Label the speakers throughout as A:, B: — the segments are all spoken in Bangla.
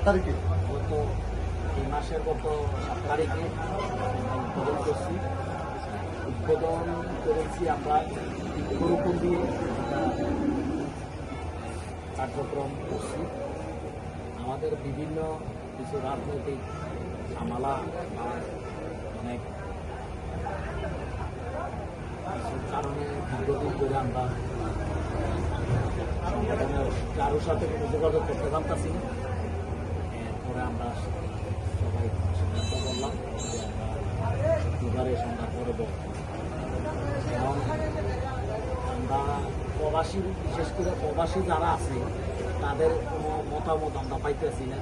A: তারিখে
B: গত এই মাসের গত 7 তারিখে উদ্বোধন করছি। উদ্বোধন করেছি আমরা বৃক্ষরোপণ দিয়ে কার্যক্রম করছি। আমাদের বিভিন্ন কিছু রাজনৈতিক ঝামেলা বা অনেক কিছু কারণে দীর্ঘদিন ধরে আমরা সংগঠনের কারোর সাথে কোনো যোগাযোগ করতে পারতাছি না। এরপরে আমরা সবাই সিদ্ধান্ত করলাম যে আমরা দুবারে সন্ধ্যা করব। এবং আমরা প্রবাসী, বিশেষ করে প্রবাসী যারা আছে তাদের কোনো মতামত আমরা পাইতেছি না।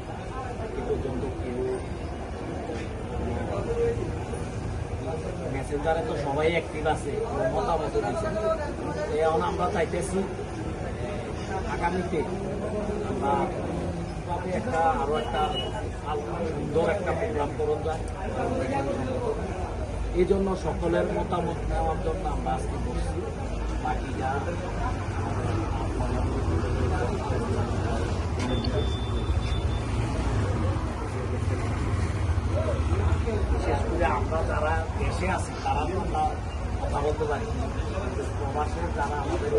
B: এ পর্যন্ত কেউ মেসেঞ্জারে তো সবাই অ্যাক্টিভ আছে, মতামত দিচ্ছে। এখন আমরা চাইতেছি আগামীতে আমরা একটা আরো একটা সুন্দর একটা প্রোগ্রাম করুন যায়। এই জন্য সকলের মতামত নেওয়ার জন্য আমরা আজকে বসছি। বাকি যা বিশেষ করে আমরা যারা দেশে আছি তারা তো আমরা কথা বলতে পারি, প্রবাসের যারা আমাদের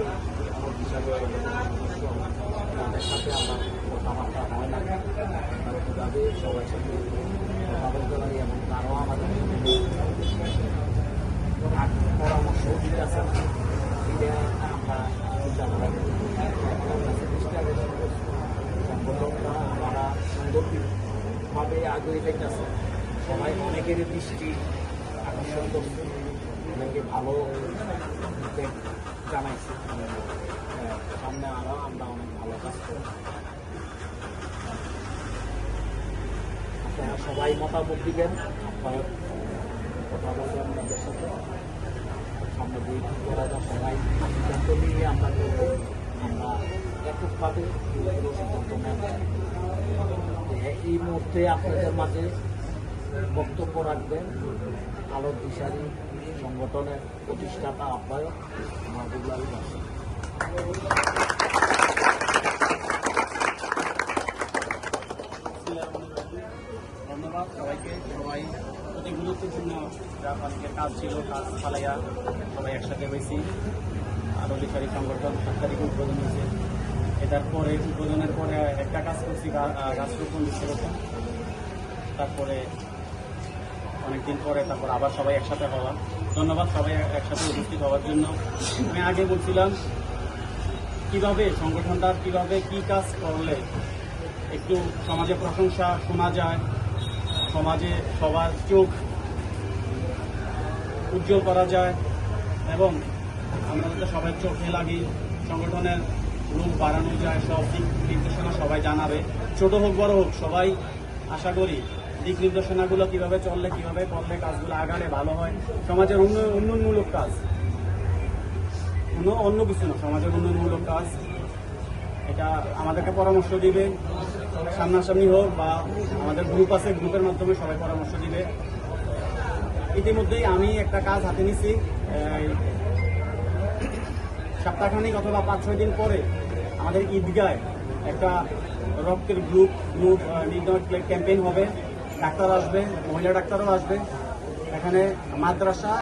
B: হিসাবে তাদের সাথে আমরা কথাবার্তা হয় না। কীভাবে সবার সাথে কথা বলতে পারি এবং তারাও আমাদের পরামর্শ দিতে আছে। এটা আমরা সংগঠনটা আমরা সুন্দরভাবে আগ্রহী দেখতেছে। সবাই অনেকের দৃষ্টি আকর্ষণ করছে, অনেকে ভালো জানাইছে। সামনে আরও আমরা অনেক ভালো কাজ করব। আপনারা সবাই মতামত দিবেন, আপনারা কথা বলবেন আমাদের সাথে। সামনে দিয়ে কী করা যায় সবাই সিদ্ধান্ত নিয়ে আমরা করব। আমরা এককভাবে সিদ্ধান্ত নেব। এই মুহূর্তে আপনাদের মাঝে বক্তব্য রাখবেন আলোক দিশারি সংগঠনের প্রতিষ্ঠাতা আহ্বায়ক মাহবুবুল আলী বাসী।
C: ধন্যবাদ সবাইকে। সবাই অতি গুরুত্বপূর্ণ অনেকের কাজ ছিল, কাজ ফালাইয়া সবাই একসাথে হয়েছি। আলোক দিশারি সংগঠন 7 তারিখে উদ্বোধন হয়েছে। এটার পরে উদ্বোধনের পরে একটা কাজ করছি, গাছ রোপণ, বৃক্ষরোপণ। তারপরে অনেকদিন পরে তারপর আবার সবাই একসাথে হওয়া। ধন্যবাদ সবাই একসাথে উপস্থিত হওয়ার জন্য। আমি আগে বলছিলাম কিভাবে সংগঠনটার কি কাজ করলে একটু সমাজে প্রশংসা শোনা যায়, সমাজে সবার চোখ উজ্জ্বল করা যায় এবং আমরা যাতে সবাই চোখে লাগি, সংগঠনের রূপ বাড়ানো যায়। সব দিক নির্দেশনা সবাই জানাবে, ছোট হোক বড় হোক, সবাই আশা করি দিক নির্দেশনাগুলো কীভাবে চললে, কীভাবে করলে কাজগুলো আগালে ভালো হয়। সমাজের উন্নয়নমূলক কাজ, অন্য কিছু না, সমাজের উন্নয়নমূলক কাজ। এটা আমাদেরকে পরামর্শ দিবে, সামনাসামনি হোক বা আমাদের গ্রুপ আছে, গ্রুপের মাধ্যমে সবাই পরামর্শ দিবে। ইতিমধ্যেই আমি একটা কাজ হাতে নিছি। সপ্তাহখানিক অথবা 5-6 দিন পরে আমাদের ঈদগায় একটা রক্তের গ্রুপ নির্ণয় ক্যাম্পেইন হবে। ডাক্তার আসবে, মহিলা ডাক্তারও আসবে। এখানে মাদ্রাসা